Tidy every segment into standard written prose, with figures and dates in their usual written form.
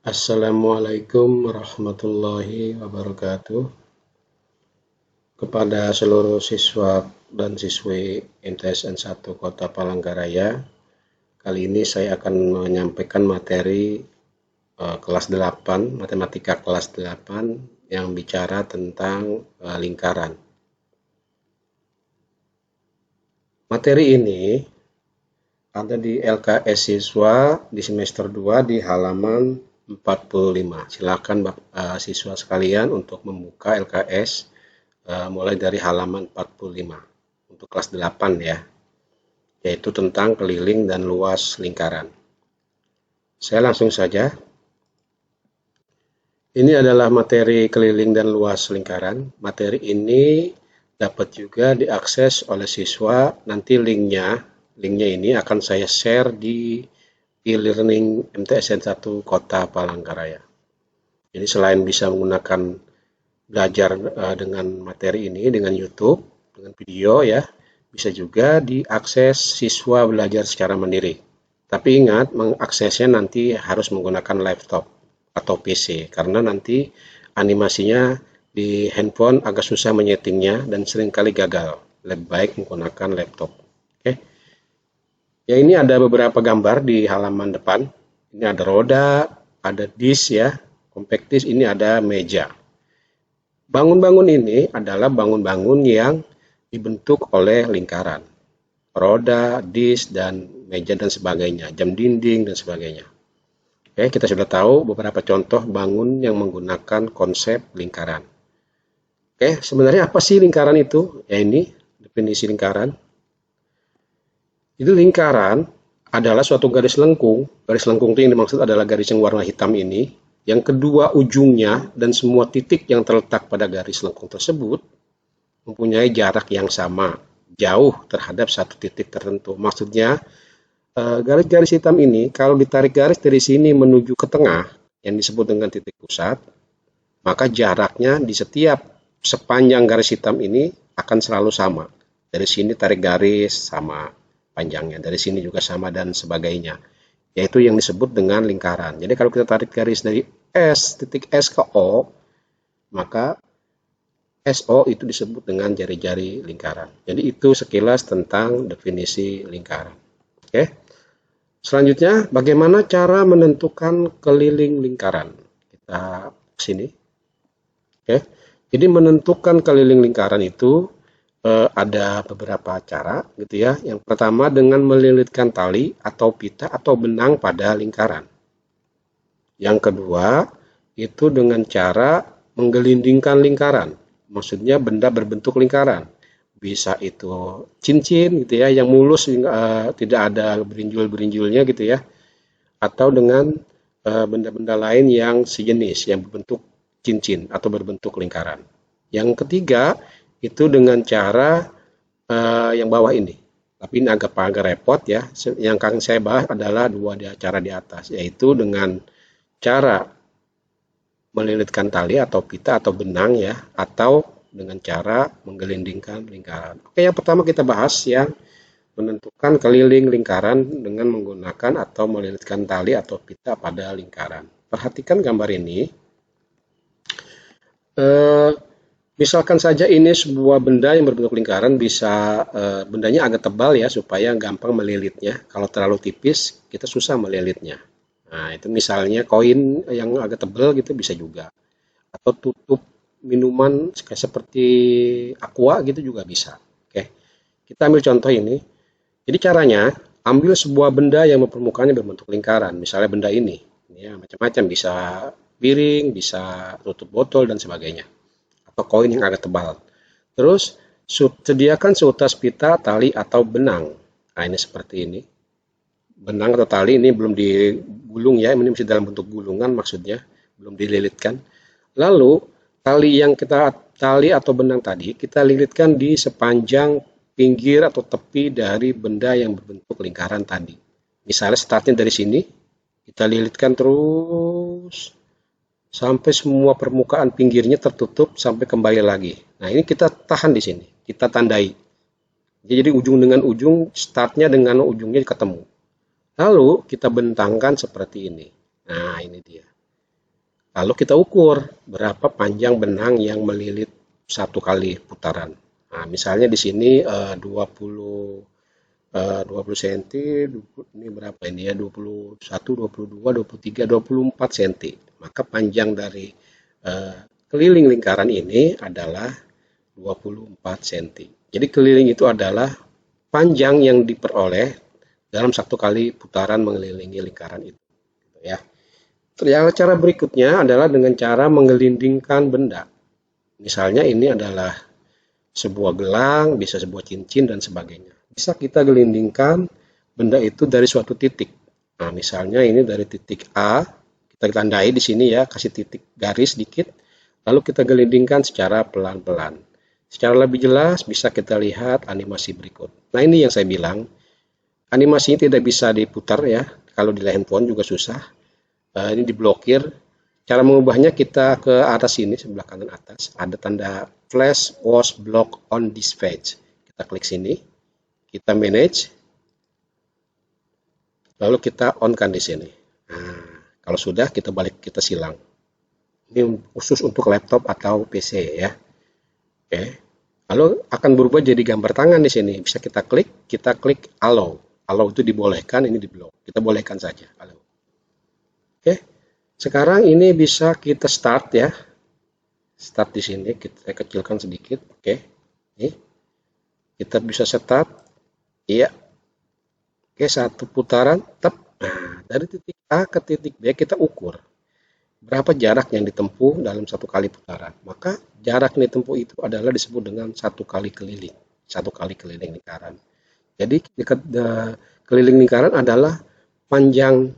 Assalamualaikum warahmatullahi wabarakatuh. Kepada seluruh siswa dan siswi MTSN 1 Kota Palangkaraya, kali ini saya akan menyampaikan materi kelas 8, matematika kelas 8 yang bicara tentang lingkaran. Materi ini ada di LKS siswa di semester 2 di halaman 45. Silakan siswa sekalian untuk membuka LKS mulai dari halaman 45 untuk kelas 8 ya, yaitu tentang keliling dan luas lingkaran. Saya langsung saja. Ini adalah materi keliling dan luas lingkaran. Materi ini dapat juga diakses oleh siswa. Nanti linknya ini akan saya share di e-learning MTSN 1 Kota Palangkaraya. Jadi selain bisa menggunakan belajar dengan materi ini dengan YouTube, dengan video ya, bisa juga diakses siswa belajar secara mandiri. Tapi ingat, mengaksesnya nanti harus menggunakan laptop atau PC, karena nanti animasinya di handphone agak susah menyetingnya dan seringkali gagal. Lebih baik menggunakan laptop. Oke. Ya, ini ada beberapa gambar di halaman depan. Ini ada roda, ada disk ya, compact disk, ini ada meja. Bangun-bangun ini adalah bangun-bangun yang dibentuk oleh lingkaran. Roda, disk, dan meja dan sebagainya, jam dinding dan sebagainya. Oke, kita sudah tahu beberapa contoh bangun yang menggunakan konsep lingkaran. Oke, sebenarnya apa sih lingkaran itu? Ya, ini definisi lingkaran. Itu lingkaran adalah suatu garis lengkung. Garis lengkung itu yang dimaksud adalah garis yang warna hitam ini, yang kedua ujungnya dan semua titik yang terletak pada garis lengkung tersebut mempunyai jarak yang sama, jauh terhadap satu titik tertentu. Maksudnya, garis-garis hitam ini kalau ditarik garis dari sini menuju ke tengah, yang disebut dengan titik pusat, maka jaraknya di setiap sepanjang garis hitam ini akan selalu sama. Dari sini tarik garis sama panjangnya, dari sini juga sama dan sebagainya. Yaitu yang disebut dengan lingkaran. Jadi kalau kita tarik garis dari titik S ke O, maka SO itu disebut dengan jari-jari lingkaran. Jadi itu sekilas tentang definisi lingkaran. Oke. Selanjutnya, bagaimana cara menentukan keliling lingkaran? Kita sini. Oke. Jadi menentukan keliling lingkaran itu ada beberapa cara gitu ya. Yang pertama dengan melilitkan tali atau pita atau benang pada lingkaran. Yang kedua itu dengan cara menggelindingkan lingkaran. Maksudnya benda berbentuk lingkaran. Bisa itu cincin gitu ya yang mulus tidak ada berinjul-berinjulnya gitu ya. Atau dengan benda-benda lain yang sejenis yang berbentuk cincin atau berbentuk lingkaran. Yang ketiga itu dengan cara yang bawah ini. Tapi ini agak repot ya. Yang akan saya bahas adalah dua cara di atas, yaitu dengan cara melilitkan tali atau pita atau benang ya, atau dengan cara menggelindingkan lingkaran. Oke, yang pertama kita bahas yang menentukan keliling lingkaran dengan menggunakan atau melilitkan tali atau pita pada lingkaran. Perhatikan gambar ini. Misalkan saja ini sebuah benda yang berbentuk lingkaran, bisa bendanya agak tebal ya supaya gampang melilitnya. Kalau terlalu tipis kita susah melilitnya. Nah, itu misalnya koin yang agak tebal gitu bisa juga. Atau tutup minuman seperti aqua gitu juga bisa. Oke. Kita ambil contoh ini. Jadi caranya ambil sebuah benda yang permukaannya berbentuk lingkaran. Misalnya benda ini. Ya, macam-macam, bisa piring, bisa tutup botol dan sebagainya. Atau koin yang agak tebal. Terus sediakan seutas pita, tali atau benang. Nah, ini seperti ini. Benang atau tali ini belum digulung ya, ini masih dalam bentuk gulungan maksudnya, belum dililitkan. Lalu tali atau benang tadi kita lilitkan di sepanjang pinggir atau tepi dari benda yang berbentuk lingkaran tadi. Misalnya startnya dari sini, kita lilitkan terus sampai semua permukaan pinggirnya tertutup sampai kembali lagi. Nah, ini kita tahan di sini, kita tandai. Jadi ujung dengan ujung, startnya dengan ujungnya ketemu. Lalu kita bentangkan seperti ini. Nah, ini dia. Lalu kita ukur berapa panjang benang yang melilit satu kali putaran. Nah, misalnya di sini 20 cm, ini berapa ini ya? 21, 22, 23, 24 cm. Maka panjang dari eh, keliling lingkaran ini adalah 24 cm. Jadi keliling itu adalah panjang yang diperoleh dalam satu kali putaran mengelilingi lingkaran itu, ya. Cara berikutnya adalah dengan cara menggelindingkan benda. Misalnya ini adalah sebuah gelang, bisa sebuah cincin dan sebagainya. Bisa kita gelindingkan benda itu dari suatu titik. Nah, misalnya ini dari titik A, kita tandai di sini ya, kasih titik garis dikit, lalu kita gelindingkan secara pelan-pelan. Secara lebih jelas bisa kita lihat animasi berikut. Nah, ini yang saya bilang, animasinya tidak bisa diputar ya, kalau di handphone juga susah. Ini diblokir. Cara mengubahnya kita ke atas sini, sebelah kanan atas, ada tanda flash was block on this page. Kita klik sini, kita manage, lalu kita on kan di sini. Nah, kalau sudah kita balik, kita silang. Ini khusus untuk laptop atau PC ya. Oke. Lalu akan berubah jadi gambar tangan di sini. Bisa kita klik allow. Allow itu dibolehkan, ini di block. Kita bolehkan saja allow. Oke. Sekarang ini bisa kita start ya. Start di sini, kita kecilkan sedikit. Oke. Nih. Kita bisa start. Iya. Oke, satu putaran, tep. Nah, dari titik A ke titik B kita ukur berapa jarak yang ditempuh dalam satu kali putaran. Maka jarak yang ditempuh itu adalah disebut dengan satu kali keliling lingkaran. Jadi keliling lingkaran adalah panjang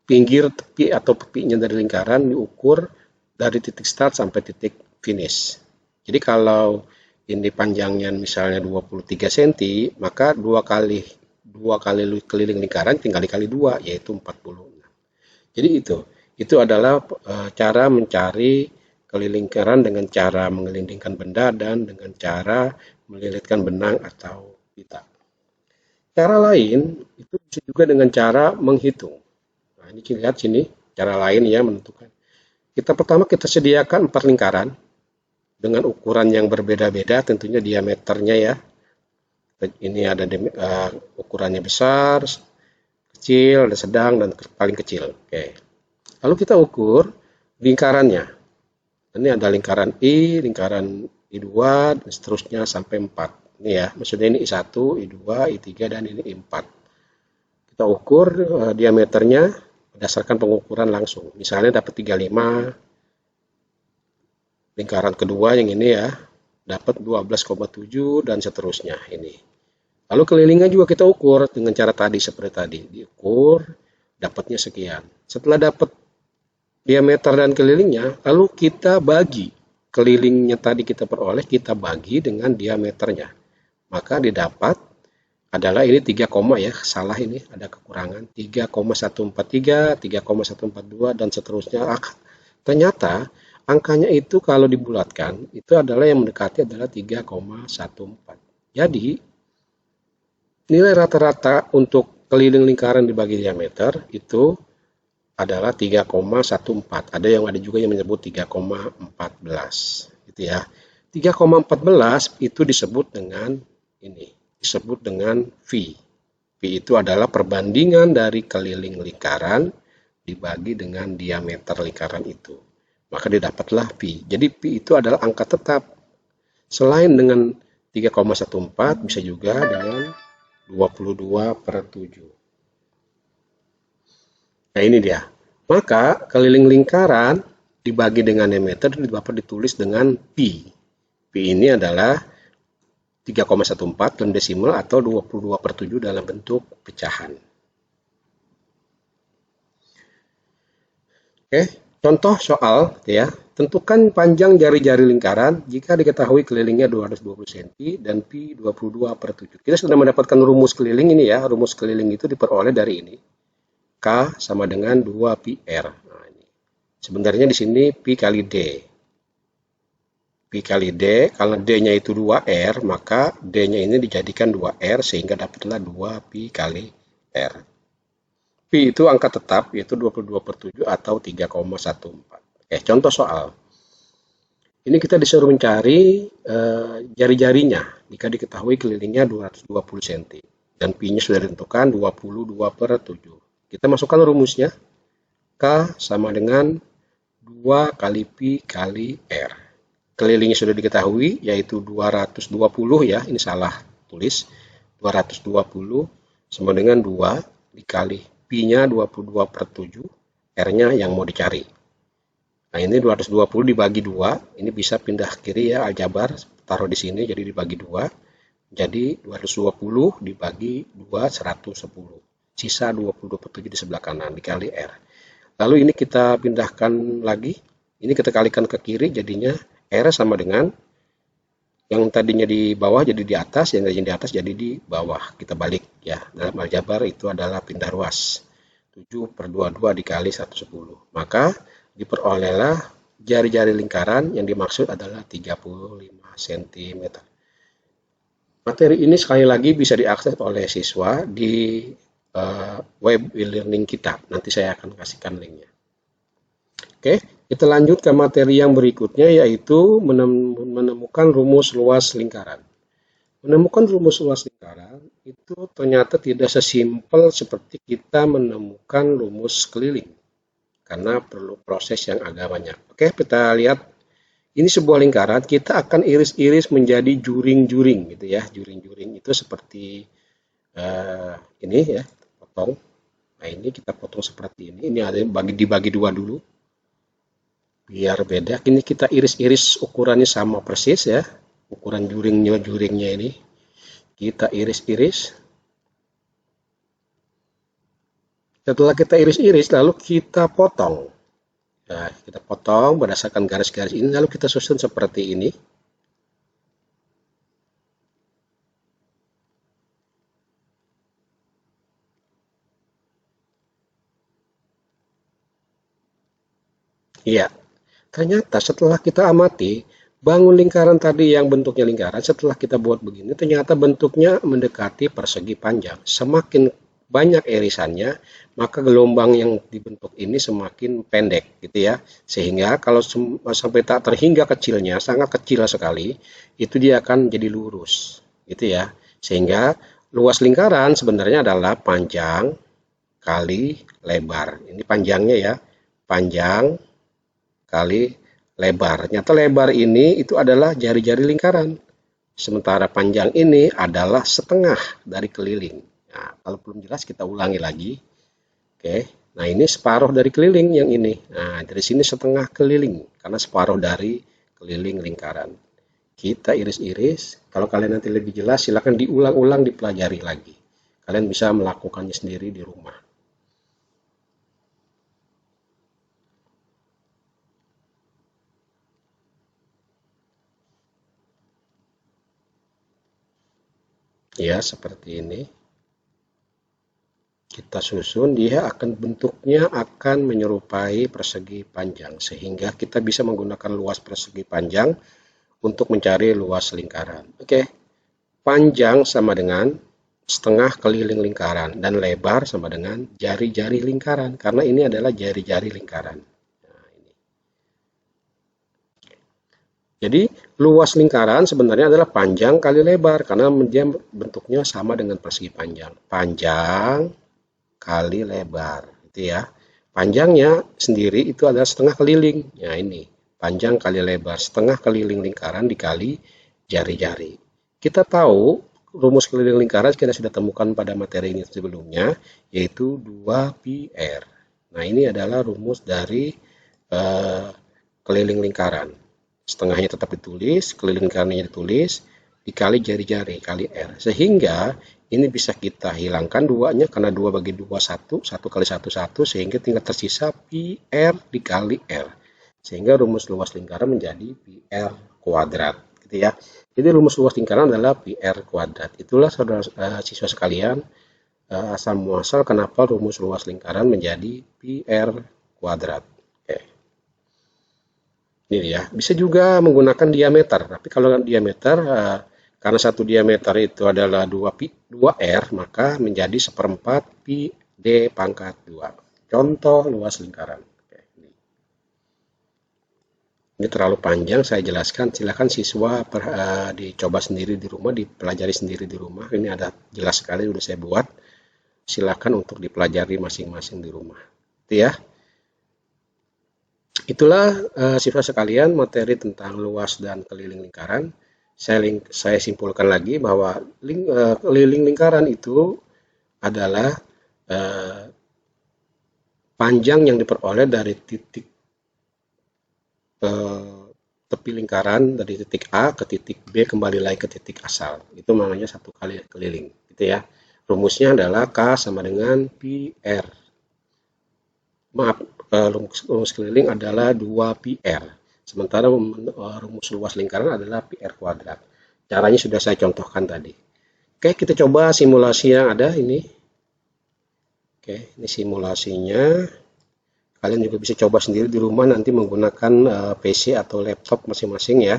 pinggir tepi atau pipinya dari lingkaran diukur dari titik start sampai titik finish. Jadi kalau ini panjangnya misalnya 23 cm, maka dua kali keliling lingkaran tinggal dikali 2, yaitu 40. Jadi itu adalah cara mencari keliling lingkaran dengan cara menggelindingkan benda dan dengan cara melilitkan benang atau pita. Cara lain itu bisa juga dengan cara menghitung. Nah, ini kita lihat sini cara lain ya menentukan. Pertama kita sediakan 4 lingkaran dengan ukuran yang berbeda-beda, tentunya diameternya ya. Ini ada ukurannya besar, kecil, ada sedang, dan paling kecil. Oke. Lalu kita ukur lingkarannya. Ini ada lingkaran lingkaran I2, dan seterusnya sampai 4. Ini ya, maksudnya ini I1, I2, I3, dan ini I4. Kita ukur diameternya berdasarkan pengukuran langsung. Misalnya dapat 35, lingkaran kedua yang ini ya, dapat 12,7 dan seterusnya ini. Lalu kelilingnya juga kita ukur dengan cara tadi seperti tadi. Diukur, dapatnya sekian. Setelah dapat diameter dan kelilingnya, lalu kita bagi. Kelilingnya tadi kita peroleh, kita bagi dengan diameternya. Maka didapat adalah ini 3, ya, salah ini, ada kekurangan. 3,143, 3,142, dan seterusnya. Ternyata angkanya itu kalau dibulatkan, itu adalah yang mendekati adalah 3,14. Jadi, nilai rata-rata untuk keliling lingkaran dibagi diameter itu adalah 3,14. Ada juga yang menyebut 3,14. Gitu ya. 3,14 itu disebut dengan ini, disebut dengan V. V itu adalah perbandingan dari keliling lingkaran dibagi dengan diameter lingkaran itu. Maka didapatlah pi. Jadi pi itu adalah angka tetap. Selain dengan 3,14 bisa juga dengan 22/7. Nah ini dia. Maka keliling lingkaran dibagi dengan diameter dapat ditulis dengan pi. Pi ini adalah 3,14 dalam desimal atau 22/7 dalam bentuk pecahan. Oke. Contoh soal ya, tentukan panjang jari-jari lingkaran jika diketahui kelilingnya 220 cm dan pi 22/7. Kita sudah mendapatkan rumus keliling ini ya, rumus keliling itu diperoleh dari ini. K sama dengan 2 pi R. Nah, ini. Sebenarnya di sini pi kali D. Pi kali D, kalau D-nya itu 2R, maka D-nya ini dijadikan 2R sehingga dapatlah 2 pi kali R. P Pi itu angka tetap, yaitu 22/7 atau 3,14. Oke, contoh soal. Ini kita disuruh mencari jari-jarinya jika diketahui kelilingnya 220 cm dan pi-nya sudah ditentukan 22/7. Kita masukkan rumusnya. K sama dengan 2 kali pi kali R. Kelilingnya sudah diketahui yaitu 220 ya, ini salah tulis. 220 sama dengan 2 dikali pi-nya 22/7, R-nya yang mau dicari. Nah, ini 220 dibagi 2, ini bisa pindah kiri ya, aljabar, taruh di sini jadi dibagi 2. Jadi 220 dibagi 2, 110. Sisa 22/7 di sebelah kanan dikali R. Lalu ini kita pindahkan lagi, ini kita kalikan ke kiri, jadinya R sama dengan yang tadinya di bawah jadi di atas, yang tadinya di atas jadi di bawah. Kita balik ya, dalam aljabar itu adalah pindah ruas. 7/22 dikali 110. Maka diperolehlah jari-jari lingkaran yang dimaksud adalah 35 cm. Materi ini sekali lagi bisa diakses oleh siswa di web e-learning kita. Nanti saya akan kasihkan linknya. Oke, kita lanjut ke materi yang berikutnya, yaitu menemukan rumus luas lingkaran. Menemukan rumus luas lingkaran itu ternyata tidak sesimpel seperti kita menemukan rumus keliling, karena perlu proses yang agak banyak. Oke, kita lihat. Ini sebuah lingkaran, kita akan iris-iris menjadi juring-juring gitu ya. Juring-juring itu seperti ini ya, potong. Nah, ini kita potong seperti ini. Ini ada dibagi dua dulu. Biar beda. Ini kita iris-iris ukurannya sama persis ya. Ukuran juringnya ini. Kita iris-iris. Setelah kita iris-iris, lalu kita potong. Nah, kita potong berdasarkan garis-garis ini, lalu kita susun seperti ini. Iya, ternyata setelah kita amati, bangun lingkaran tadi yang bentuknya lingkaran, setelah kita buat begini, ternyata bentuknya mendekati persegi panjang. Semakin banyak irisannya, maka gelombang yang dibentuk ini semakin pendek gitu ya. Sehingga kalau sampai tak terhingga kecilnya, sangat kecil sekali, itu dia akan jadi lurus gitu ya. Sehingga luas lingkaran sebenarnya adalah panjang kali lebar. Ini panjangnya ya, panjang kali lebar. Ternyata lebar ini itu adalah jari-jari lingkaran. Sementara panjang ini adalah setengah dari keliling. Nah, kalau belum jelas kita ulangi lagi. Oke. Nah, ini separuh dari keliling yang ini. Nah, dari sini setengah keliling karena separuh dari keliling lingkaran. Kita iris-iris. Kalau kalian nanti lebih jelas, silakan diulang-ulang, dipelajari lagi. Kalian bisa melakukannya sendiri di rumah. Ya, seperti ini. Kita susun, dia akan bentuknya akan menyerupai persegi panjang, sehingga kita bisa menggunakan luas persegi panjang untuk mencari luas lingkaran. Oke, panjang sama dengan setengah keliling lingkaran dan lebar sama dengan jari-jari lingkaran, karena ini adalah jari-jari lingkaran. Nah, ini. Jadi luas lingkaran sebenarnya adalah panjang kali lebar, karena dia bentuknya sama dengan persegi panjang. Panjang kali lebar gitu ya. Panjangnya sendiri itu adalah setengah keliling. Nah, ini panjang kali lebar, setengah keliling lingkaran dikali jari-jari. Kita tahu rumus keliling lingkaran kita sudah temukan pada materi ini sebelumnya, yaitu 2πr. Nah, ini adalah rumus dari keliling lingkaran. Setengahnya tetap ditulis, keliling lingkarannya ditulis, dikali jari-jari kali R. Sehingga ini bisa kita hilangkan duanya, karena 2 bagi 2 1, 1 kali 1 1, sehingga tinggal tersisa pi R dikali R. Sehingga rumus luas lingkaran menjadi pi R kuadrat gitu ya. Jadi rumus luas lingkaran adalah pi R kuadrat. Itulah saudara siswa sekalian, asal muasal kenapa rumus luas lingkaran menjadi pi R kuadrat. Oke. Ini ya, bisa juga menggunakan diameter, tapi kalau diameter karena satu diameter itu adalah 2R, maka menjadi 1/4 pi D pangkat 2. Contoh luas lingkaran. Oke, ini terlalu panjang saya jelaskan. Silakan siswa dicoba sendiri di rumah, dipelajari sendiri di rumah. Ini ada jelas sekali sudah saya buat. Silakan untuk dipelajari masing-masing di rumah. Itu ya. Itulah siswa sekalian materi tentang luas dan keliling lingkaran. Saya simpulkan lagi bahwa keliling lingkaran itu adalah panjang yang diperoleh dari titik tepi lingkaran dari titik A ke titik B kembali lagi ke titik asal. Itu namanya satu kali keliling, gitu ya. Rumusnya adalah K sama dengan PR. Maaf, rumus keliling adalah 2PR. Sementara rumus luas lingkaran adalah PR kuadrat. Caranya sudah saya contohkan tadi. Oke, kita coba simulasi yang ada ini. Oke, ini simulasinya. Kalian juga bisa coba sendiri di rumah nanti menggunakan PC atau laptop masing-masing ya.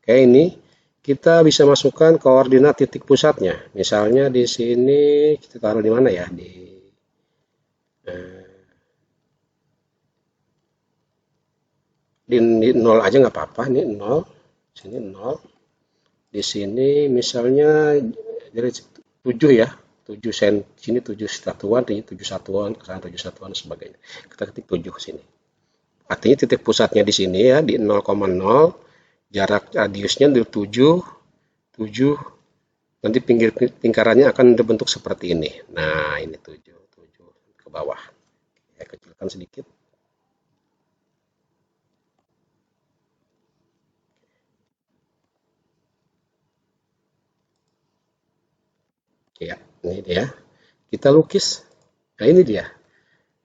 Oke, ini kita bisa masukkan koordinat titik pusatnya. Misalnya di sini kita taruh di mana ya? Di 0 aja nggak apa-apa, nih 0. Sini 0. Di sini misalnya dari 7 ya. 7 sen, sini 7 satuan, ini 7 satuan, ke sana 7 satuan dan sebagainya. Kita ketik 7 ke sini. Artinya titik pusatnya di sini ya di 0,0, jarak radiusnya di 7, 7. Nanti pinggir lingkarannya akan dibentuk seperti ini. Nah, ini 7, 7 ke bawah. Saya kecilkan sedikit. Ya, ini dia. Kita lukis. Nah, ini dia.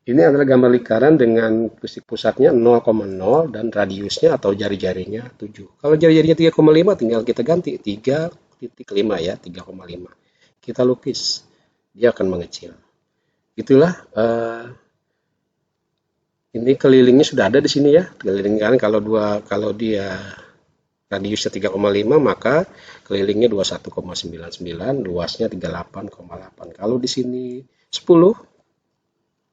Ini adalah gambar lingkaran dengan titik pusatnya 0,0 dan radiusnya atau jari-jarinya 7. Kalau jari-jarinya 3,5 tinggal kita ganti 3,5 ya, 3,5. Kita lukis. Dia akan mengecil. Itulah ini kelilingnya sudah ada di sini ya. Keliling kan kalau dia radiusnya 3,5 maka kelilingnya 21,99, luasnya 38,8. Kalau di sini 10,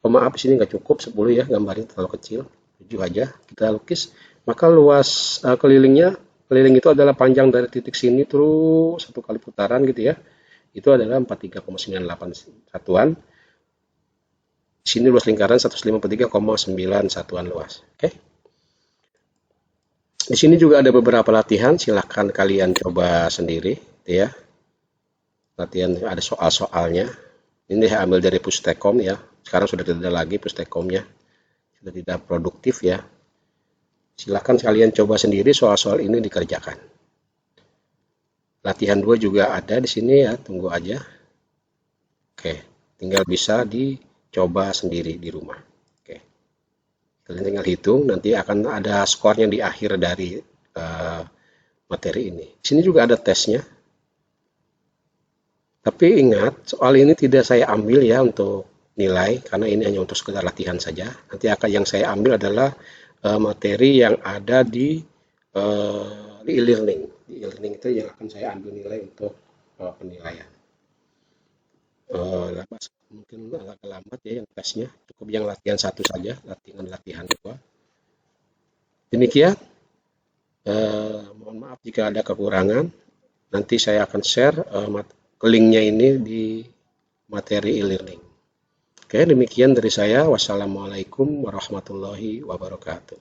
maaf di sini nggak cukup 10 ya, gambarnya terlalu kecil, 7 aja kita lukis. Maka luas keliling itu adalah panjang dari titik sini terus satu kali putaran gitu ya. Itu adalah 43,98 satuan. Di sini luas lingkaran 153,9 satuan luas. Oke. Di sini juga ada beberapa latihan, silahkan kalian coba sendiri, ya. Latihan ada soal-soalnya. Ini saya ambil dari Pustekom ya. Sekarang sudah tidak ada lagi Pustekomnya, sudah tidak produktif ya. Silahkan kalian coba sendiri soal-soal ini dikerjakan. Latihan 2 juga ada di sini ya, tunggu aja. Oke, tinggal bisa dicoba sendiri di rumah. Oke, kalian tinggal hitung, nanti akan ada skornya di akhir dari materi ini. Di sini juga ada tesnya. Tapi ingat, soal ini tidak saya ambil ya untuk nilai, karena ini hanya untuk sekedar latihan saja. Nanti akan yang saya ambil adalah materi yang ada di e-learning. Di e-learning itu yang akan saya ambil nilai untuk penilaian. Mungkin agak lambat ya yang tesnya, cukup yang latihan satu saja, latihan 2. Demikian, mohon maaf jika ada kekurangan. Nanti saya akan share linknya ini di materi e-learning. Oke, demikian dari saya. Wassalamualaikum warahmatullahi wabarakatuh.